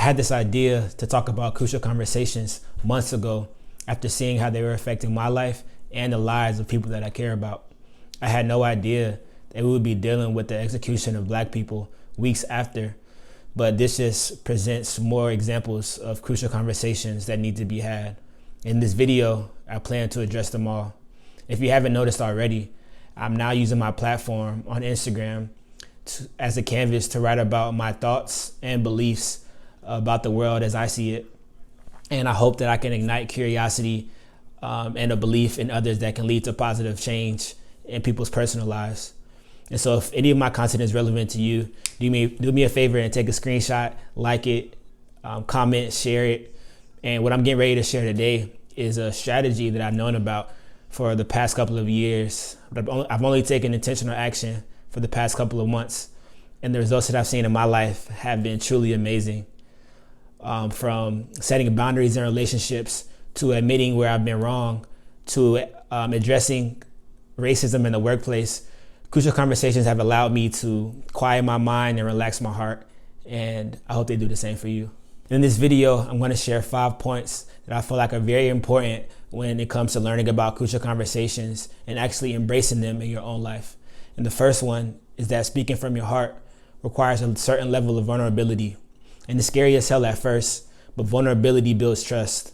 had this idea to talk about crucial conversations months ago after seeing how they were affecting my life and the lives of people that I care about. I had no idea that we would be dealing with the execution of Black people weeks after, but this just presents more examples of crucial conversations that need to be had. In this video, I plan to address them all. If you haven't noticed already, I'm now using my platform on Instagram as a canvas to write about my thoughts and beliefs about the world as I see it. And I hope that I can ignite curiosity and a belief in others that can lead to positive change in people's personal lives. And so if any of my content is relevant to you, do me a favor and take a screenshot, like it, comment, share it. And what I'm getting ready to share today is a strategy that I've known about for the past couple of years. I've only taken intentional action for the past couple of months. And the results that I've seen in my life have been truly amazing. From setting boundaries in relationships, to admitting where I've been wrong, to addressing racism in the workplace. Crucial conversations have allowed me to quiet my mind and relax my heart, and I hope they do the same for you. In this video, I'm going to share 5 points that I feel like are very important when it comes to learning about crucial conversations and actually embracing them in your own life. And the first one is that speaking from your heart requires a certain level of vulnerability. And it's scary as hell at first, but vulnerability builds trust.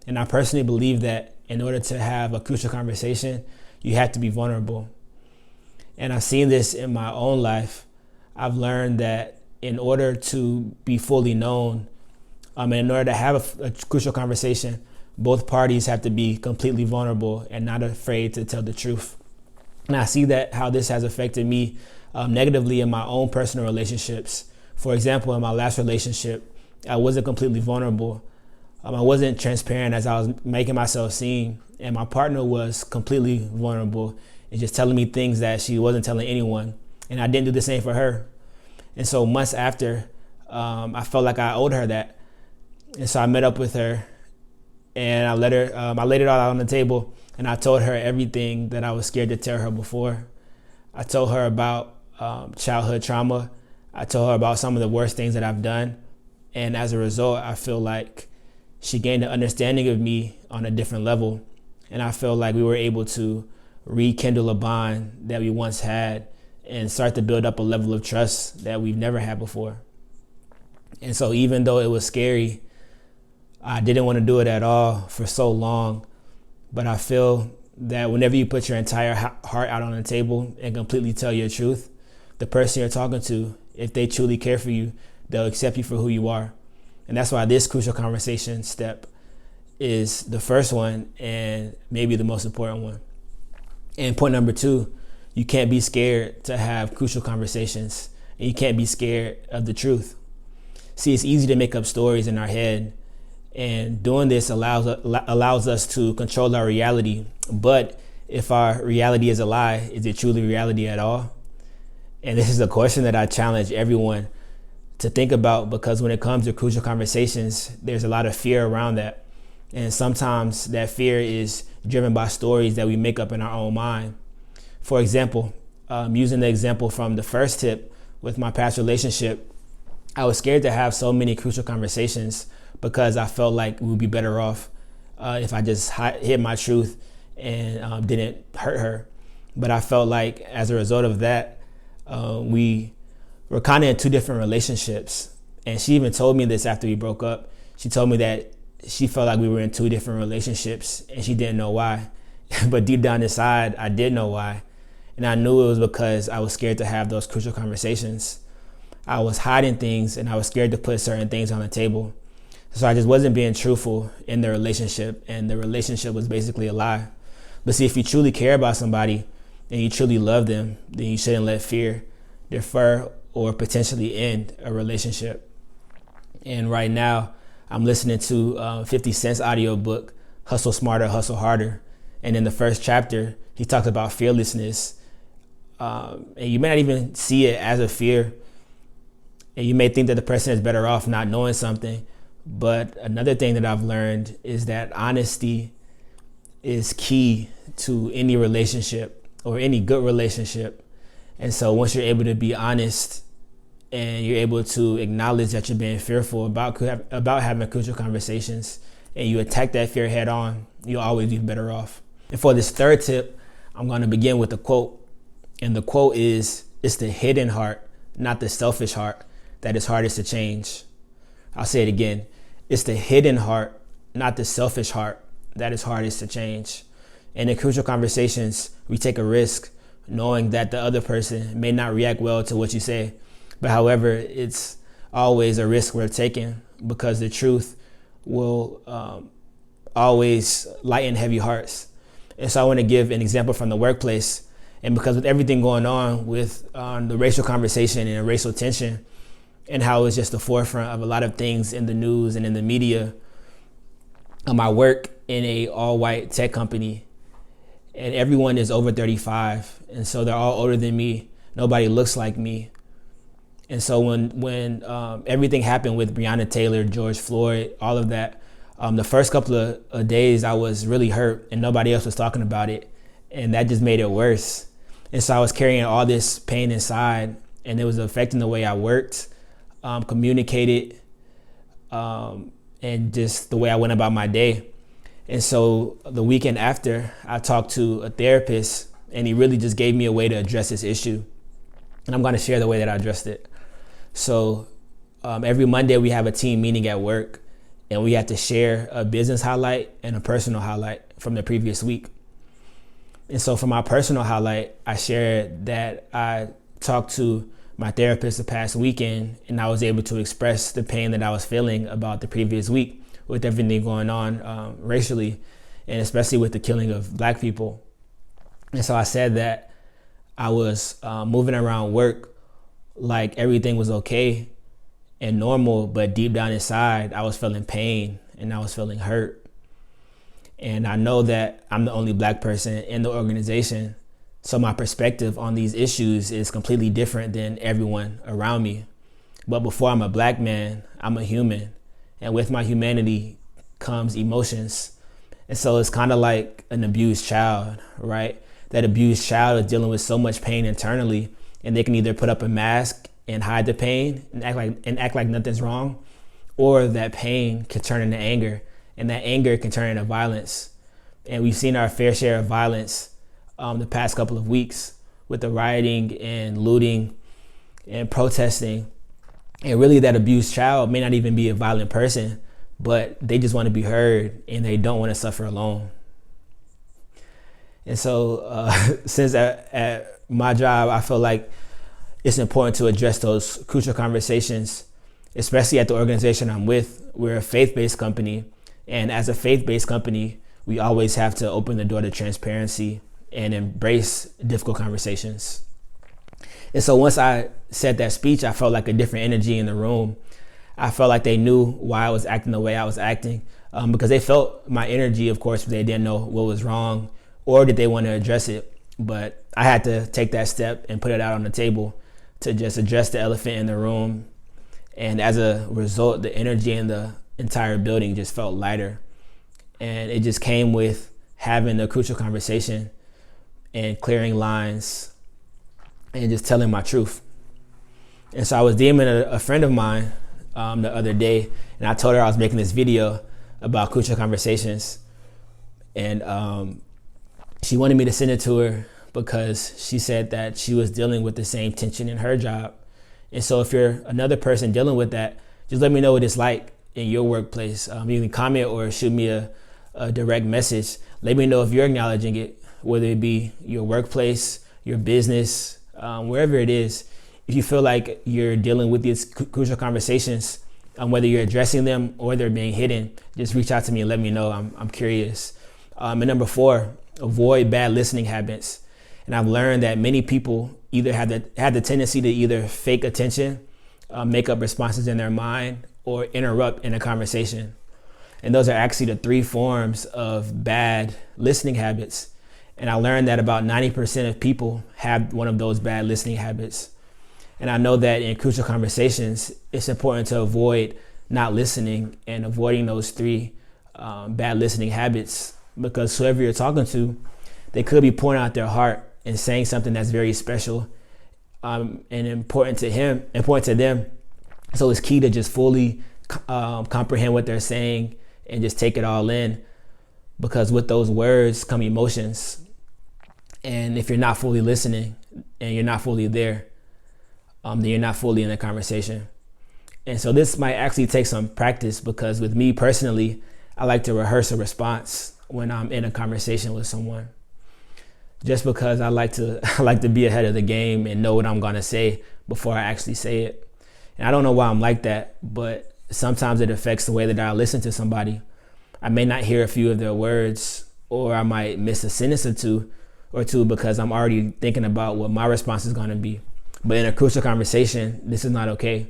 And I personally believe that in order to have a crucial conversation, you have to be vulnerable. And I've seen this in my own life. I've learned that in order to be fully known, and in order to have a crucial conversation, both parties have to be completely vulnerable and not afraid to tell the truth. And I see that how this has affected me negatively in my own personal relationships. For example, in my last relationship, I wasn't completely vulnerable. I wasn't transparent as I was making myself seem, and my partner was completely vulnerable and just telling me things that she wasn't telling anyone, and I didn't do the same for her. And so months after, I felt like I owed her that, and so I met up with her, and I laid it all out on the table, and I told her everything that I was scared to tell her before. I told her about childhood trauma. I told her about some of the worst things that I've done, and as a result, I feel like she gained an understanding of me on a different level. And I feel like we were able to rekindle a bond that we once had and start to build up a level of trust that we've never had before. And so even though it was scary, I didn't want to do it at all for so long. But I feel that whenever you put your entire heart out on the table and completely tell your truth, the person you're talking to, if they truly care for you, they'll accept you for who you are. And that's why this crucial conversation step is the first one and maybe the most important one. And point number 2, you can't be scared to have crucial conversations, and you can't be scared of the truth. See, it's easy to make up stories in our head, and doing this allows us to control our reality. But if our reality is a lie, is it truly reality at all? And this is a question that I challenge everyone to think about, because when it comes to crucial conversations, there's a lot of fear around that. And sometimes that fear is driven by stories that we make up in our own mind. For example, using the example from the first tip with my past relationship, I was scared to have so many crucial conversations because I felt like we would be better off if I just hid my truth and didn't hurt her. But I felt like as a result of that, we were kind of in 2 different relationships. And she even told me this after we broke up. She told me that she felt like we were in 2 different relationships and she didn't know why. But deep down inside, I did know why. And I knew it was because I was scared to have those crucial conversations. I was hiding things and I was scared to put certain things on the table. So I just wasn't being truthful in the relationship, and the relationship was basically a lie. But see, if you truly care about somebody and you truly love them, then you shouldn't let fear defer or potentially end a relationship. And right now, I'm listening to 50 Cent's audiobook, Hustle Smarter, Hustle Harder. And in the first chapter, he talks about fearlessness. And you may not even see it as a fear. And you may think that the person is better off not knowing something. But another thing that I've learned is that honesty is key to any relationship or any good relationship. And so once you're able to be honest and you're able to acknowledge that you're being fearful about having crucial conversations, and you attack that fear head on, you'll always be better off. And for this third tip, I'm going to begin with a quote. And the quote is, "It's the hidden heart, not the selfish heart, that is hardest to change." I'll say it again. It's the hidden heart, not the selfish heart, that is hardest to change. And in crucial conversations, we take a risk knowing that the other person may not react well to what you say. But however, it's always a risk we're taking, because the truth will always lighten heavy hearts. And so I want to give an example from the workplace. And because with everything going on with the racial conversation and racial tension, and how it's just the forefront of a lot of things in the news and in the media, I work in a all-white tech company, and everyone is over 35. And so they're all older than me. Nobody looks like me. And so when everything happened with Breonna Taylor, George Floyd, all of that, the first couple of days I was really hurt, and nobody else was talking about it. And that just made it worse. And so I was carrying all this pain inside, and it was affecting the way I worked, communicated, and just the way I went about my day. And so the weekend after, I talked to a therapist, and he really just gave me a way to address this issue. And I'm going to share the way that I addressed it. So every Monday we have a team meeting at work, and we have to share a business highlight and a personal highlight from the previous week. And so for my personal highlight, I shared that I talked to my therapist the past weekend, and I was able to express the pain that I was feeling about the previous week with everything going on racially, and especially with the killing of Black people. And so I said that I was moving around work like everything was okay and normal, but deep down inside, I was feeling pain and I was feeling hurt. And I know that I'm the only Black person in the organization, so my perspective on these issues is completely different than everyone around me. But before I'm a Black man, I'm a human. And with my humanity comes emotions. And so it's kind of like an abused child, right? That abused child is dealing with so much pain internally, and they can either put up a mask and hide the pain and act like nothing's wrong, or that pain can turn into anger, and that anger can turn into violence. And we've seen our fair share of violence the past couple of weeks with the rioting and looting and protesting. And really, that abused child may not even be a violent person, but they just want to be heard, and they don't want to suffer alone. And so since at my job, I feel like it's important to address those crucial conversations, especially at the organization I'm with. We're a faith-based company. And as a faith-based company, we always have to open the door to transparency and embrace difficult conversations. And so once I said that speech, I felt like a different energy in the room. I felt like they knew why I was acting the way I was acting, because they felt my energy, of course, but they didn't know what was wrong, or did they want to address it. But I had to take that step and put it out on the table to just address the elephant in the room. And as a result, the energy in the entire building just felt lighter. And it just came with having a crucial conversation and clearing lines and just telling my truth. And so I was DMing a friend of mine the other day, and I told her I was making this video about crucial conversations. And she wanted me to send it to her because she said that she was dealing with the same tension in her job. And so if you're another person dealing with that, just let me know what it's like in your workplace. You can comment or shoot me a direct message. Let me know if you're acknowledging it, whether it be your workplace, your business, wherever it is. If you feel like you're dealing with these crucial conversations, whether you're addressing them or they're being hidden, just reach out to me and let me know. I'm curious. And number 4, avoid bad listening habits. And I've learned that many people either have the tendency to either fake attention, make up responses in their mind, or interrupt in a conversation. And those are actually the 3 forms of bad listening habits. And I learned that about 90% of people have one of those bad listening habits. And I know that in crucial conversations, it's important to avoid not listening and avoiding those 3 bad listening habits, because whoever you're talking to, they could be pouring out their heart and saying something that's very special, and important to them. So it's key to just fully comprehend what they're saying and just take it all in, because with those words come emotions. And if you're not fully listening and you're not fully there, then you're not fully in the conversation. And so this might actually take some practice, because with me personally, I like to rehearse a response when I'm in a conversation with someone, just because I like to be ahead of the game and know what I'm going to say before I actually say it. And I don't know why I'm like that, but sometimes it affects the way that I listen to somebody. I may not hear a few of their words, or I might miss a sentence or two because I'm already thinking about what my response is going to be. But in a crucial conversation, this is not okay.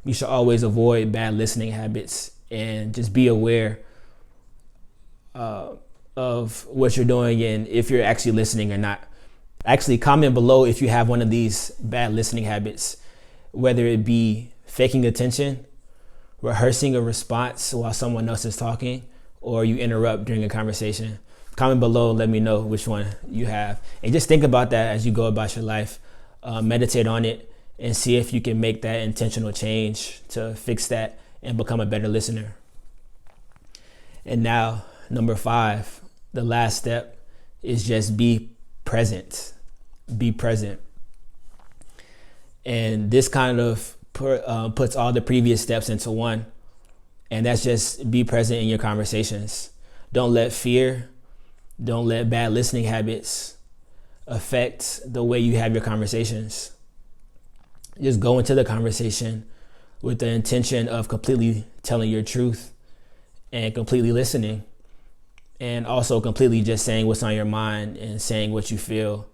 You should always avoid bad listening habits and just be aware of what you're doing and if you're actually listening or not. Actually, comment below if you have one of these bad listening habits, whether it be faking attention, rehearsing a response while someone else is talking, or you interrupt during a conversation. Comment below and let me know which one you have. And just think about that as you go about your life. Meditate on it and see if you can make that intentional change to fix that and become a better listener. And now, number 5, the last step is just be present. Be present. And this kind of puts all the previous steps into one. And that's just be present in your conversations. Don't let fear, don't let bad listening habits affect the way you have your conversations. Just go into the conversation with the intention of completely telling your truth and completely listening, and also completely just saying what's on your mind and saying what you feel,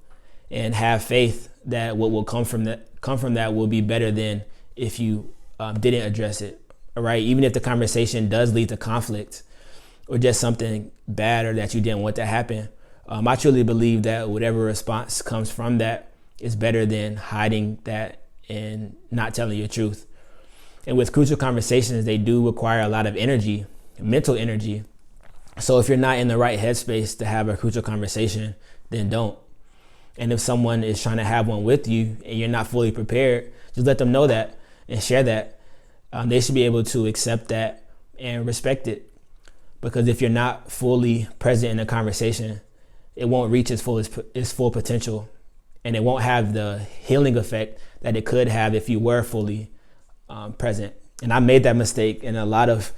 and have faith that what will come from that will be better than if you didn't address it. All right, even if the conversation does lead to conflict or just something bad or that you didn't want to happen, I truly believe that whatever response comes from that is better than hiding that and not telling your truth. And with crucial conversations, they do require a lot of energy, mental energy. So if you're not in the right headspace to have a crucial conversation, then don't. And if someone is trying to have one with you and you're not fully prepared, just let them know that and share that. They should be able to accept that and respect it. Because if you're not fully present in a conversation, it won't reach its full potential, and it won't have the healing effect that it could have if you were fully present. And I made that mistake in a lot of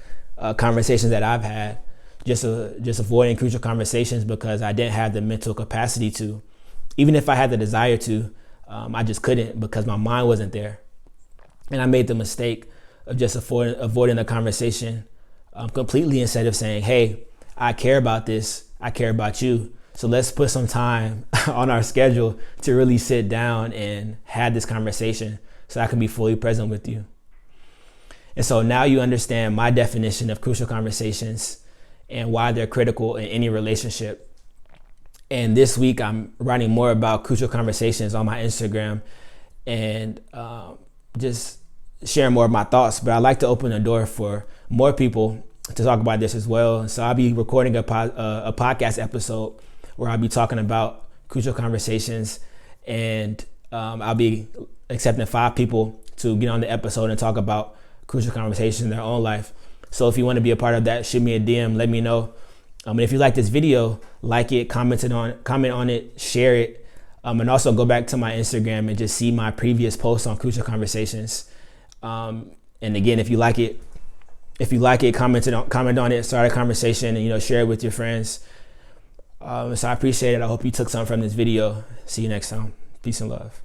conversations that I've had, just avoiding crucial conversations because I didn't have the mental capacity to. Even if I had the desire to, I just couldn't because my mind wasn't there. And I made the mistake of just avoiding the conversation completely, instead of saying, hey, I care about this, I care about you. So let's put some time on our schedule to really sit down and have this conversation so I can be fully present with you. And so now you understand my definition of crucial conversations and why they're critical in any relationship. And this week I'm writing more about crucial conversations on my Instagram and just sharing more of my thoughts. But I'd like to open the door for more people to talk about this as well. So I'll be recording a podcast episode where I'll be talking about crucial conversations, and I'll be accepting 5 people to get on the episode and talk about crucial conversations in their own life. So if you want to be a part of that, shoot me a DM, let me know. And if you like this video, like it, comment on it, share it, and also go back to my Instagram and just see my previous posts on crucial conversations. And again, if you like it, comment on it, start a conversation, and share it with your friends. So I appreciate it. I hope you took something from this video. See you next time. Peace and love.